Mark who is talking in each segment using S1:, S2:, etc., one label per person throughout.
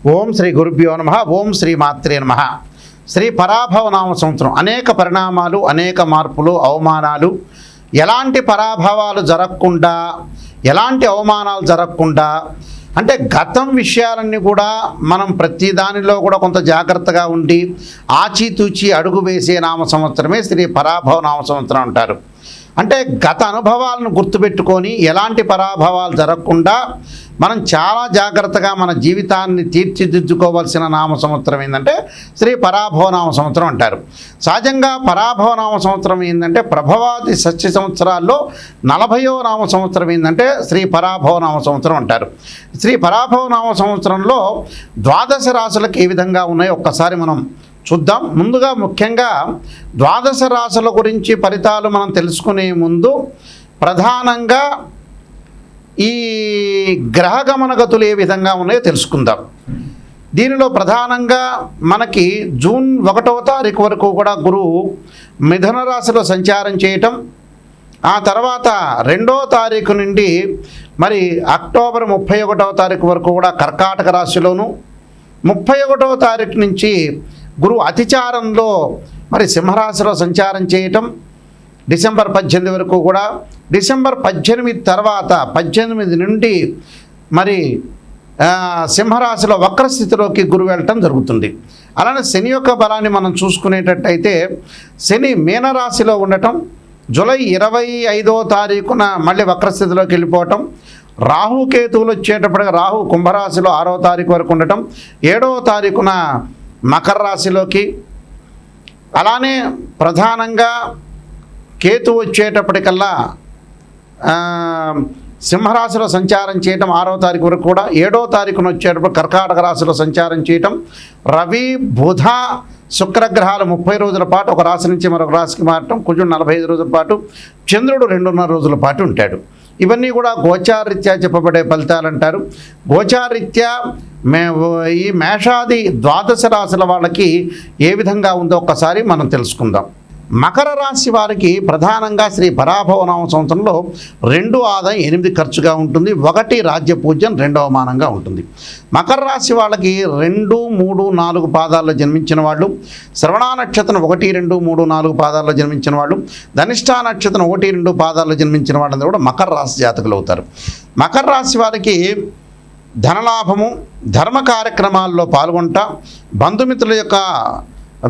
S1: ఓం శ్రీ గురుభ్యో నమః. ఓం శ్రీ మాత్రే నమః. శ్రీ పరాభవ నామ సంవత్సరం అనేక పరిణామాలు, అనేక మార్పులు, అవమానాలు, ఎలాంటి పరాభవాలు జరగకుండా, ఎలాంటి అవమానాలు జరగకుండా, అంటే గతం విషయాలన్నీ కూడా మనం ప్రతి దానిలో కూడా కొంత జాగ్రత్తగా ఉండి ఆచితూచి అడుగు వేసే నామ సంవత్సరమే శ్రీ పరాభవ నామ సంవత్సరం అంటారు. అంటే గత అనుభవాలను గుర్తుపెట్టుకొని ఎలాంటి పరాభవాలు జరగకుండా మనం చాలా జాగ్రత్తగా మన జీవితాన్ని తీర్చిదిద్దుకోవాల్సిన నామ సంవత్సరం ఏంటంటే శ్రీ పరాభవ నామ సంవత్సరం అంటారు. సహజంగా పరాభవ నామ సంవత్సరం ఏంటంటే ప్రభవాది సత్య సంవత్సరాల్లో 40వ నామ సంవత్సరం ఏంటంటే శ్రీ పరాభవ నామ సంవత్సరం అంటారు. శ్రీ పరాభవ నామ సంవత్సరంలో ద్వాదశ రాశులకు ఏ విధంగా ఉన్నాయో ఒక్కసారి మనం చూద్దాం. ముందుగా ముఖ్యంగా ద్వాదశ రాశుల గురించి ఫలితాలు మనం తెలుసుకునే ముందు ప్రధానంగా ఈ గ్రహగమనగతులు ఏ విధంగా ఉన్నాయో తెలుసుకుందాం. దీనిలో ప్రధానంగా మనకి జూన్ 1వ తారీఖు వరకు కూడా గురువు మిథున రాశిలో సంచారం చేయటం, ఆ తర్వాత 2వ తారీఖు నుండి మరి అక్టోబర్ 31వ తారీఖు వరకు కూడా కర్కాటక రాశిలోను, 31వ తారీఖు నుంచి గురువు అతిచారంలో మరి సింహరాశిలో సంచారం చేయటం, డిసెంబర్ 18 వరకు కూడా, డిసెంబర్ 18 తర్వాత 18 నుండి మరి సింహరాశిలో వక్రస్థితిలోకి గురువు వెళ్ళటం జరుగుతుంది. అలానే శని యొక్క బలాన్ని మనం చూసుకునేటట్టయితే శని మీనరాశిలో ఉండటం, జూలై 25వ తారీఖున మళ్ళీ వక్రస్థితిలోకి వెళ్ళిపోవటం, రాహుకేతువులు వచ్చేటప్పటికి రాహు కుంభరాశిలో 6వ తారీఖు వరకు ఉండటం, 7వ తారీఖున మకర రాశిలోకి, అలానే ప్రధానంగా కేతు వచ్చేటప్పటికల్లా సింహరాశిలో సంచారం చేయటం 6వ తారీఖు వరకు కూడా, 7వ తారీఖున వచ్చేటప్పుడు కర్కాటక రాశిలో సంచారం చేయటం, రవి బుధ శుక్రగ్రహాలు 30 రోజుల పాటు ఒక రాశి నుంచి మరొక రాశికి మారటం, కుజుడు 45 రోజుల పాటు, చంద్రుడు 2.5 రోజుల పాటు ఉంటాడు. ఇవన్నీ కూడా గోచారరీత్యా చెప్పబడే ఫలితాలు అంటారు. గోచారరీత్యా ఈ మేషాది ద్వాదశ రాశుల వాళ్ళకి ఏ విధంగా ఉందో ఒక్కసారి మనం తెలుసుకుందాం. మకర రాశి వారికి ప్రధానంగా శ్రీ పరాభవ నామ సంవత్సరంలో 2 ఆదాయం 8 ఖర్చుగా ఉంటుంది, 1 రాజ్య పూజ్యం, 2 అవమానంగా ఉంటుంది. మకర రాశి వాళ్ళకి 2, 3, 4 పాదాల్లో జన్మించిన వాళ్ళు, శ్రవణ నక్షత్రం 1, 2, 3, 4 పాదాల్లో జన్మించిన వాళ్ళు, ధనిష్ఠా నక్షత్రం 1, 2 పాదాల్లో జన్మించిన వాళ్ళందరూ కూడా మకర రాశి జాతకులు అవుతారు. మకర రాశి వారికి ధనలాభము, ధర్మ కార్యక్రమాల్లో పాల్గొంటా, బంధుమిత్రుల యొక్క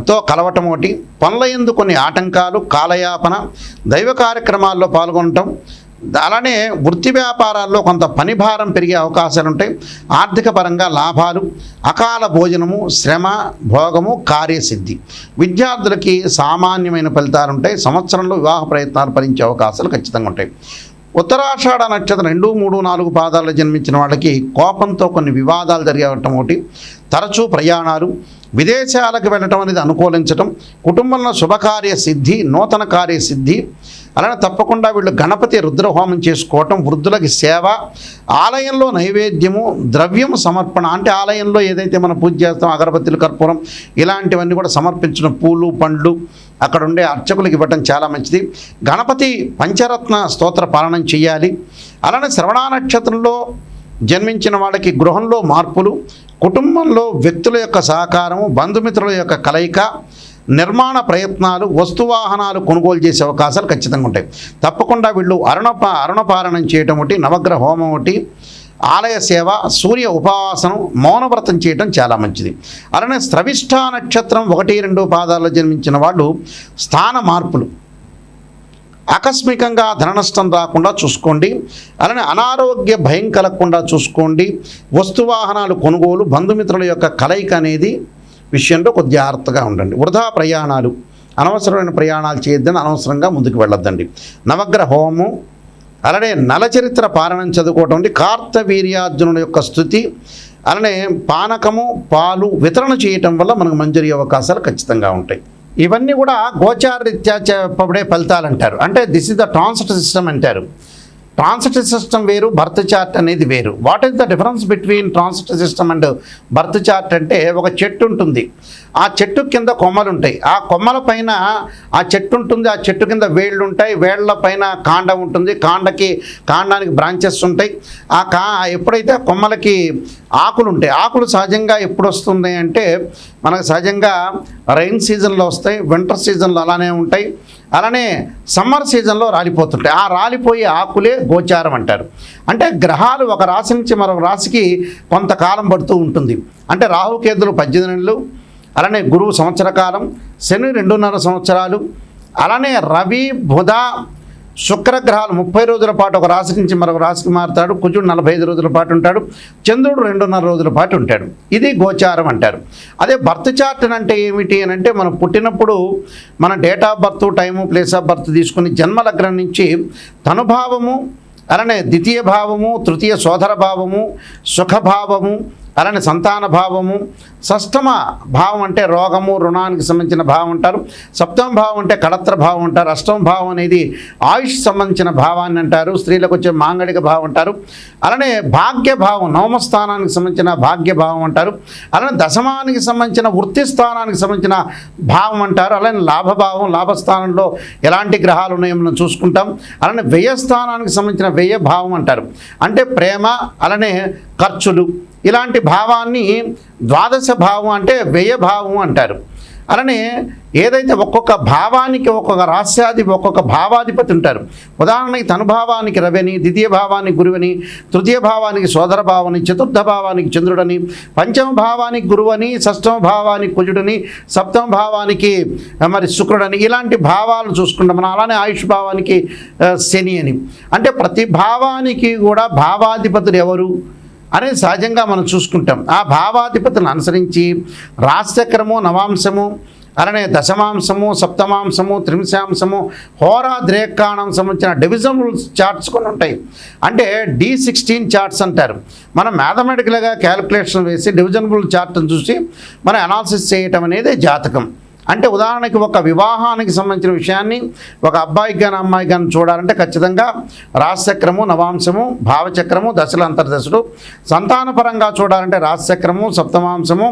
S1: తో కలవటం ఒకటి, పనుల యందు కొన్ని ఆటంకాలు, కాలయాపన, దైవ కార్యక్రమాల్లో పాల్గొనటం, అలానే వృత్తి వ్యాపారాల్లో కొంత పని భారం పెరిగే అవకాశాలు ఉంటాయి. ఆర్థిక పరంగా లాభాలు, అకాల భోజనము, శ్రమ, భోగము, కార్యసిద్ధి. విద్యార్థులకి సామాన్యమైన ఫలితాలు ఉంటాయి. సంవత్సరంలో వివాహ ప్రయత్నాలు ఫలించే అవకాశాలు ఖచ్చితంగా ఉంటాయి. ఉత్తరాషాఢ నక్షత్రం 2, 3, 4 పాదాల్లో జన్మించిన వాళ్ళకి కోపంతో కొన్ని వివాదాలు జరిగేయటం ఒకటి, తరచూ ప్రయాణాలు, విదేశాలకు వెళ్ళటం అనేది అనుకూలించటం, కుటుంబంలో శుభకార్య సిద్ధి, నూతన కార్యసిద్ధి, అలానే తప్పకుండా వీళ్ళు గణపతి రుద్రహోమం చేసుకోవటం, వృద్ధులకి సేవ, ఆలయంలో నైవేద్యము, ద్రవ్యము సమర్పణ, అంటే ఆలయంలో ఏదైతే మనం పూజ చేస్తాం అగరబత్తులు, కర్పూరం ఇలాంటివన్నీ కూడా సమర్పించడం, పూలు పండ్లు అక్కడ ఉండే అర్చకులకు ఇవ్వటం చాలా మంచిది. గణపతి పంచరత్న స్తోత్ర పాలనం చేయాలి. అలానే శ్రవణ నక్షత్రంలో జన్మించిన వాళ్ళకి గృహంలో మార్పులు, కుటుంబంలో వ్యక్తుల యొక్క సహకారము, బంధుమిత్రుల యొక్క కలయిక, నిర్మాణ ప్రయత్నాలు, వస్తువాహనాలు కొనుగోలు చేసే అవకాశాలు ఖచ్చితంగా ఉంటాయి. తప్పకుండా వీళ్ళు అరుణపారణం చేయటం ఒకటి, నవగ్రహ హోమం ఒకటి, ఆలయ సేవ, సూర్య ఉపాసనం, మౌనవ్రతం చేయటం చాలా మంచిది. అలానే శ్రవిష్ఠ నక్షత్రం 1, 2 పాదాల్లో జన్మించిన వాళ్ళు స్థాన మార్పులు, ఆకస్మికంగా ధన నష్టం రాకుండా చూసుకోండి. అలానే అనారోగ్య భయం కలగకుండా చూసుకోండి. వస్తువాహనాలు కొనుగోలు, బంధుమిత్రుల యొక్క కలయిక అనేది విషయంలో కొద్ది జాగ్రత్తగా ఉండండి. వృధా ప్రయాణాలు, అనవసరమైన ప్రయాణాలు చేయొద్దని, అనవసరంగా ముందుకు వెళ్ళొద్దండి. నవగ్రహ హోమం, అలానే నలచరిత్ర పారాయణం చదువుకోవటం, కార్తవీర్యార్జునుల యొక్క స్థుతి, అలానే పానకము, పాలు వితరణ చేయటం వల్ల మనకు మంజూరీ అవకాశాలు ఖచ్చితంగా ఉంటాయి. ఇవన్నీ కూడా గోచారరీత్యా చెప్పబడే ఫలితాలు అంటారు. అంటే this is the transit system అంటారు. ట్రాన్సిట్ సిస్టమ్ వేరు, బర్త్ చార్ట్ అనేది వేరు. What is the difference between transit system and birth chart అంటే, ఒక చెట్టు ఉంటుంది, ఆ చెట్టు కింద కొమ్మలు ఉంటాయి, ఆ కొమ్మల పైన ఆ చెట్టు ఉంటుంది, ఆ చెట్టు కింద వేళ్ళు ఉంటాయి, వేళ్ల పైన కాండం ఉంటుంది, కాండానికి బ్రాంచెస్ ఉంటాయి. ఎప్పుడైతే ఆ కొమ్మలకి ఆకులు ఉంటాయి, ఆకులు సహజంగా ఎప్పుడు వస్తుంది అంటే మనకు సహజంగా రైన్ సీజన్లో వస్తాయి, వింటర్ సీజన్లో అలానే ఉంటాయి, అలానే సమ్మర్ సీజన్లో రాలిపోతుంటాయి. ఆ రాలిపోయే ఆకులే గోచారం అంటారు. అంటే గ్రహాలు ఒక రాశి నుంచి మరొక రాశికి కొంతకాలం పడుతూ ఉంటుంది. అంటే రాహుకేతులు 18 నెలలు, అలానే గురువు సంవత్సర కాలం, శని 2.5 సంవత్సరాలు, అలానే రవి బుధ శుక్రగ్రహాలు 30 రోజుల పాటు ఒక రాశి నుంచి మరొక రాశికి మారుతాడు, కుజుడు 45 రోజుల పాటు ఉంటాడు, చంద్రుడు 2.5 రోజుల పాటు ఉంటాడు. ఇది గోచారం అంటారు. అదే బర్త్ చార్ట్ అంటే ఏమిటి అని అంటే, మనం పుట్టినప్పుడు మన date of birth, time, place of birth తీసుకుని జన్మలగ్నం నుంచి తనుభావము, అలానే ద్వితీయ భావము, తృతీయ సోదర భావము, సుఖభావము, అలానే సంతాన భావము, షష్టమ భావం అంటే రోగము, రుణానికి సంబంధించిన భావం అంటారు, సప్తమ భావం అంటే కళత్ర భావం అంటారు, అష్టమ భావం అనేది ఆయుష్ సంబంధించిన భావాన్ని అంటారు, స్త్రీలకు వచ్చే మాంగళిక భావం అంటారు, అలానే భాగ్య భావం నవమ స్థానానికి సంబంధించిన భాగ్య భావం అంటారు, అలానే దశమానికి సంబంధించిన వృత్తి స్థానానికి సంబంధించిన భావం అంటారు, అలానే లాభభావం, లాభస్థానంలో ఎలాంటి గ్రహాలు ఉన్నాయో మనం చూసుకుంటాం, అలానే వ్యయస్థానానికి సంబంధించిన వ్యయ భావం అంటారు, అంటే ప్రేమ, అలానే ఖర్చులు, ఇలాంటి భావాన్ని ద్వాదశ భావం అంటే వ్యయ భావం అంటారు. అలానే ఏదైతే ఒక్కొక్క భావానికి ఒక్కొక్క రాస్యాధిపతి, ఒక్కొక్క భావాధిపతి ఉంటారు. ఉదాహరణకి తనుభావానికి రవిని, ద్వితీయ భావానికి గురువని, తృతీయ భావానికి సోదర భావని, చతుర్థ భావానికి చంద్రుడని, పంచమ భావానికి గురువని, షష్టమ భావానికి కుజుడని, సప్తమ భావానికి మరి శుక్రుడని, ఇలాంటి భావాలు చూసుకుంటాం మనం. అలానే ఆయుష్ భావానికి శని అని. అంటే ప్రతి భావానికి కూడా భావాధిపతులు ఎవరు అనేది సహజంగా మనం చూసుకుంటాం. ఆ భావాధిపతులను అనుసరించి రాశిచక్రము, నవాంశము, అలానే దశమాంశము, సప్తమాంశము, త్రింశాంశము, హోరా ద్రేకాణం సంబంధించిన డివిజనబుల్ చార్ట్స్ కొన్ని ఉంటాయి. అంటే D16 చార్ట్స్ అంటారు. మనం మ్యాథమెటికల్గా క్యాలిక్యులేషన్ వేసి డివిజనబుల్ చార్ట్ని చూసి మనం అనాలిసిస్ చేయటం అనేది జాతకం. అంటే ఉదాహరణకి ఒక వివాహానికి సంబంధించిన విషయాన్ని ఒక అబ్బాయికి కానీ అమ్మాయికి కానీ చూడాలంటే ఖచ్చితంగా రాశిచక్రము, నవాంశము, భావచక్రము, దశల అంతర్దశలు, సంతానపరంగా చూడాలంటే రాశిచక్రము, సప్తమాంశము,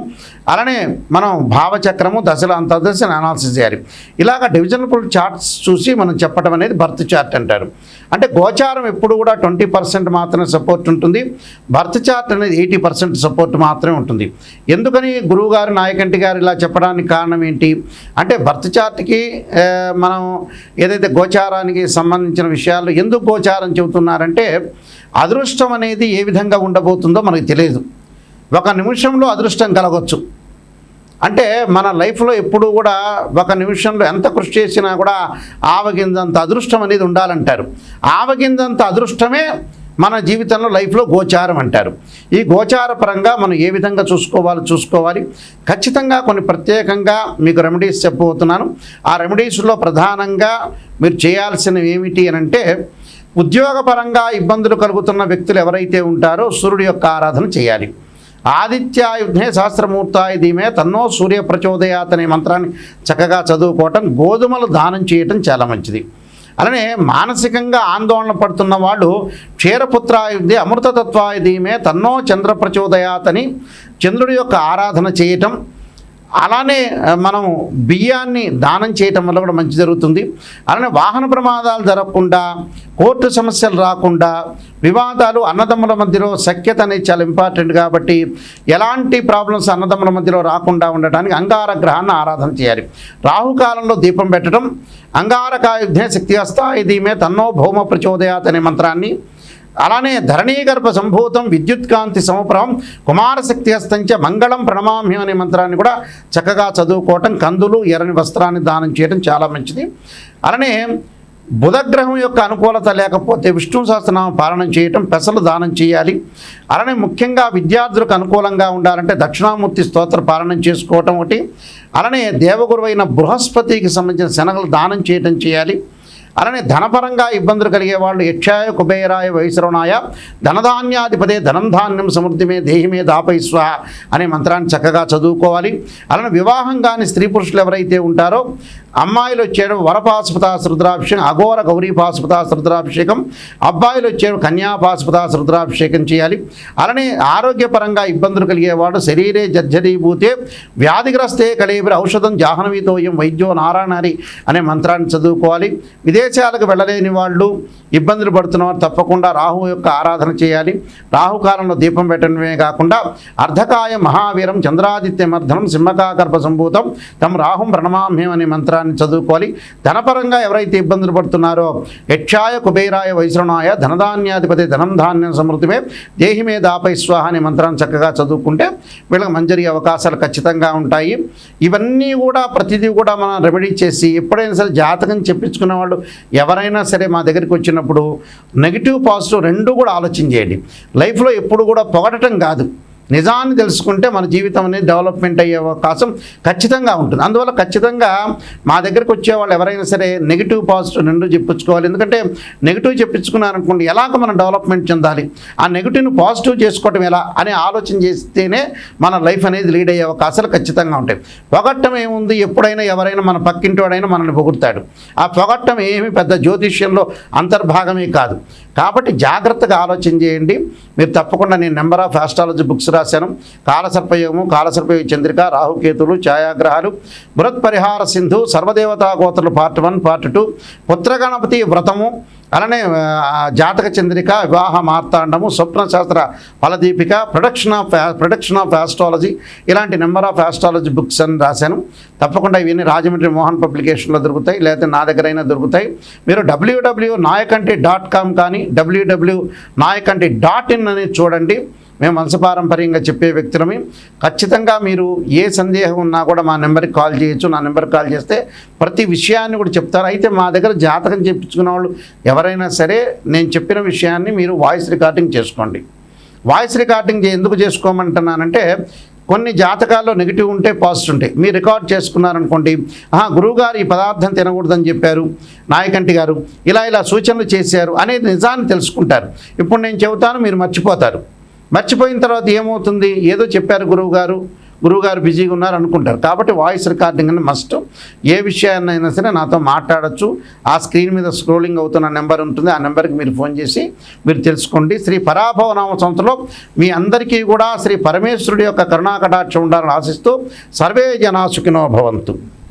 S1: అలానే మనం భావచక్రము, దశల అంతర్దశని అనాలిసిస్ చేయాలి. ఇలాగ డివిజనబుల్ చార్ట్స్ చూసి మనం చెప్పడం అనేది బర్త్ చార్ట్ అంటారు. అంటే గోచారం ఎప్పుడు కూడా 20% మాత్రమే సపోర్ట్ ఉంటుంది, బర్త్ చార్ట్ అనేది 80% సపోర్ట్ మాత్రమే ఉంటుంది. ఎందుకని గురువుగారు, నాయకంటి గారు ఇలా చెప్పడానికి కారణం ఏంటి అంటే, బర్త్ చార్ట్కి మనం ఏదైతే గోచారానికి సంబంధించిన విషయాలు ఎందుకు గోచారం చెబుతున్నారంటే, అదృష్టం అనేది ఏ విధంగా ఉండబోతుందో మనకు తెలియదు. ఒక నిమిషంలో అదృష్టం కలగవచ్చు. అంటే మన లైఫ్లో ఎప్పుడు కూడా ఒక నిమిషంలో ఎంత కృషి చేసినా కూడా ఆవగింజంత అదృష్టం అనేది ఉండాలంటారు. ఆవగింజంత అదృష్టమే మన జీవితంలో లైఫ్లో గోచారం అంటారు. ఈ గోచార పరంగా మనం ఏ విధంగా చూసుకోవాలి. ఖచ్చితంగా కొన్ని ప్రత్యేకంగా మీకు రెమెడీస్ చెప్పబోతున్నాను. ఆ రెమెడీస్లో ప్రధానంగా మీరు చేయాల్సినవి ఏమిటి అని అంటే, ఉద్యోగపరంగా ఇబ్బందులు కలుగుతున్న వ్యక్తులు ఎవరైతే ఉంటారో సూర్యుడి యొక్క ఆరాధన చేయాలి. ఆదిత్యాయుధే సహస్రమూర్తాయ ధీమే తన్నో సూర్య ప్రచోదయాత్ అనే మంత్రాన్ని చక్కగా చదువుకోవటం, గోధుమలు దానం చేయటం చాలా మంచిది. అలానే మానసికంగా ఆందోళన పడుతున్న వాళ్ళు క్షీరపుత్రాయుధే అమృతతత్వాయ ధీమే తన్నో చంద్ర ప్రచోదయాత్ అని చంద్రుడి యొక్క ఆరాధన చేయటం, అలానే మనం బియ్యాన్ని దానం చేయటం వల్ల కూడా మంచి జరుగుతుంది. అలానే వాహన ప్రమాదాలు జరగకుండా, కోర్టు సమస్యలు రాకుండా, వివాదాలు, అన్నదమ్ముల మధ్యలో సఖ్యత అనేది చాలా ఇంపార్టెంట్ కాబట్టి ఎలాంటి ప్రాబ్లమ్స్ అన్నదమ్ముల మధ్యలో రాకుండా ఉండటానికి అంగార గ్రహాన్ని ఆరాధన చేయాలి. రాహుకాలంలో దీపం పెట్టడం, అంగారకాయుధే శక్తిహస్తాయ ధీమే తన్నో భౌమ ప్రచోదయాత్ అనే మంత్రాన్ని, అలానే ధరణీగర్భ సంభూతం విద్యుత్కాంతి సమప్రభం కుమారశక్తి హస్తంచ మంగళం ప్రణమామ్యం అనే మంత్రాన్ని కూడా చక్కగా చదువుకోవటం, కందులు, ఎర్రని వస్త్రాన్ని దానం చేయడం చాలా మంచిది. అలానే బుధగ్రహం యొక్క అనుకూలత లేకపోతే విష్ణు సహస్రనామం పాలన చేయటం, పెసలు దానం చేయాలి. అలానే ముఖ్యంగా విద్యార్థులకు అనుకూలంగా ఉండాలంటే దక్షిణామూర్తి స్తోత్ర పాలన చేసుకోవటం ఒకటి. అలానే దేవగురువైన బృహస్పతికి సంబంధించిన శనగలు దానం చేయటం చేయాలి. అలానే ధనపరంగా ఇబ్బందులు కలిగే వాళ్ళు యక్షాయ కుబేరాయ వైశ్రవణాయ ధనధాన్యాధిపతే ధనం ధాన్యం సమృద్ధిమే దేహిమే దాపైస్వ అనే మంత్రాన్ని చక్కగా చదువుకోవాలి. అలానే వివాహం కాని స్త్రీ పురుషులు ఎవరైతే ఉంటారో అమ్మాయిలు వచ్చాడు వరపాశుపతాస్ రుద్రాభిషేకం, అఘోర గౌరీ పాశుపతాస్ రుద్రాభిషేకం, అబ్బాయిలు వచ్చాడు కన్యాపాశుపతాస్ రుద్రాభిషేకం చేయాలి. అలానే ఆరోగ్యపరంగా ఇబ్బందులు కలిగేవాడు శరీరే జర్జరీభూతే వ్యాధిగ్రస్తే కళేబరి ఔషధం జాహ్నవీతోయం వైద్యో నారాయణారి అనే మంత్రాన్ని చదువుకోవాలి. విదేశాలకు వెళ్ళలేని వాళ్ళు ఇబ్బందులు పడుతున్నవారు తప్పకుండా రాహు యొక్క ఆరాధన చేయాలి. రాహుకాలంలో దీపం పెట్టడమే కాకుండా అర్ధకాయ మహావీరం చంద్రాదిత్యమర్ధనం సింహకాకర్ప సంభూతం తం రాహుం ప్రణమామ్యం అనే మంత్రాన్ని చదువుకోవాలి. ధనపరంగా ఎవరైతే ఇబ్బందులు పడుతున్నారో యక్షాయ కుబేరాయ వైశ్రవణాయ ధనధాన్యాధిపతి ధనం ధాన్యం సమృద్ధిమే దేహిమే దాపై స్వాహ అనే మంత్రాన్ని చక్కగా చదువుకుంటే వీళ్ళకి మంచి అవకాశాలు ఖచ్చితంగా ఉంటాయి. ఇవన్నీ కూడా ప్రతిదీ కూడా మనం రెమెడీ చేసి ఎప్పుడైనా సరే జాతకం చెప్పించుకునే వాళ్ళు ఎవరైనా సరే మా దగ్గరికి వచ్చినప్పుడు నెగిటివ్ పాజిటివ్ రెండూ కూడా ఆలోచన చేయండి. లైఫ్లో ఎప్పుడు కూడా పొగడటం కాదు, నిజాన్ని తెలుసుకుంటే మన జీవితం అనేది డెవలప్మెంట్ అయ్యే అవకాశం ఖచ్చితంగా ఉంటుంది. అందువల్ల ఖచ్చితంగా మా దగ్గరికి వచ్చేవాళ్ళు ఎవరైనా సరే నెగిటివ్ పాజిటివ్ రెండు చెప్పించుకోవాలి. ఎందుకంటే నెగిటివ్ చెప్పించుకున్నారనుకోండి ఎలాగ మనం డెవలప్మెంట్ చెందాలి, ఆ నెగిటివ్ను పాజిటివ్ చేసుకోవటం ఎలా అనే ఆలోచన చేస్తేనే మన లైఫ్ అనేది లీడ్ అయ్యే అవకాశాలు ఖచ్చితంగా ఉంటాయి. పొగట్టం ఏముంది, ఎప్పుడైనా ఎవరైనా మన పక్కింటి వాడైనా మనల్ని పొగుడతాడు. ఆ పొగట్టం ఏమి పెద్ద జ్యోతిష్యంలో అంతర్భాగమే కాదు. కాబట్టి జాగ్రత్తగా ఆలోచన చేయండి. మీరు తప్పకుండా నేను నెంబర్ ఆఫ్ ఆస్ట్రాలజీ బుక్స్ రాశాను. కాలసర్పయోగము, కాలసర్పయోగ చంద్రిక, రాహుకేతులు, ఛాయాగ్రహాలు, బృహత్ పరిహార సింధు, సర్వదేవతా గోత్రులు పార్ట్ 1 పార్ట్ 2, పుత్రగణపతి వ్రతము, అలానే జాతక చంద్రిక, వివాహ మార్తాండము, స్వప్నశాస్త్ర ఫలదీపిక, ప్రొడక్షన్ ఆఫ్ ఆస్ట్రాలజీ ఇలాంటి నెంబర్ ఆఫ్ ఆస్ట్రాలజీ బుక్స్ అని రాశాను. తప్పకుండా ఇవన్నీ రాజమండ్రి మోహన్ పబ్లికేషన్లో దొరుకుతాయి, లేకపోతే నా దగ్గరైనా దొరుకుతాయి. మీరు www.nayakanti.com కానీ www.nayakanti.in అనేది చూడండి. మేము వంశపారంపర్యంగా చెప్పే వ్యక్తులమి. ఖచ్చితంగా మీరు ఏ సందేహం ఉన్నా కూడా మా నెంబర్కి కాల్ చేయొచ్చు. నా నెంబర్కి కాల్ చేస్తే ప్రతి విషయాన్ని కూడా చెప్తారు. అయితే మా దగ్గర జాతకం చెప్పించుకున్న వాళ్ళు ఎవరైనా సరే నేను చెప్పిన విషయాన్ని మీరు వాయిస్ రికార్డింగ్ చేసుకోండి. వాయిస్ రికార్డింగ్ ఎందుకు చేసుకోమంటున్నానంటే కొన్ని జాతకాల్లో నెగిటివ్ ఉంటే పాజిటివ్ ఉంటాయి. మీరు రికార్డ్ చేసుకున్నారనుకోండి, గురువుగారు ఈ పదార్థం తినకూడదని చెప్పారు, నాయకంటి గారు ఇలా సూచనలు చేశారు అనేది నిజాన్ని తెలుసుకుంటారు. ఇప్పుడు నేను చెబుతాను, మీరు మర్చిపోతారు. మర్చిపోయిన తర్వాత ఏమవుతుంది, ఏదో చెప్పారు గురువుగారు బిజీగా ఉన్నారు అనుకుంటారు. కాబట్టి వాయిస్ రికార్డింగ్ అని మస్ట్. ఏ విషయాన్నైనా సరే నాతో మాట్లాడచ్చు. ఆ స్క్రీన్ మీద స్క్రోలింగ్ అవుతున్న నెంబర్ ఉంటుంది, ఆ నెంబర్కి మీరు ఫోన్ చేసి మీరు తెలుసుకోండి. శ్రీ పరాభవనామ సంవత్సరంలో మీ అందరికీ కూడా శ్రీ పరమేశ్వరుడి యొక్క కరుణాకటాక్షం ఉండాలని ఆశిస్తూ సర్వే జనా సుఖినో భవంతు.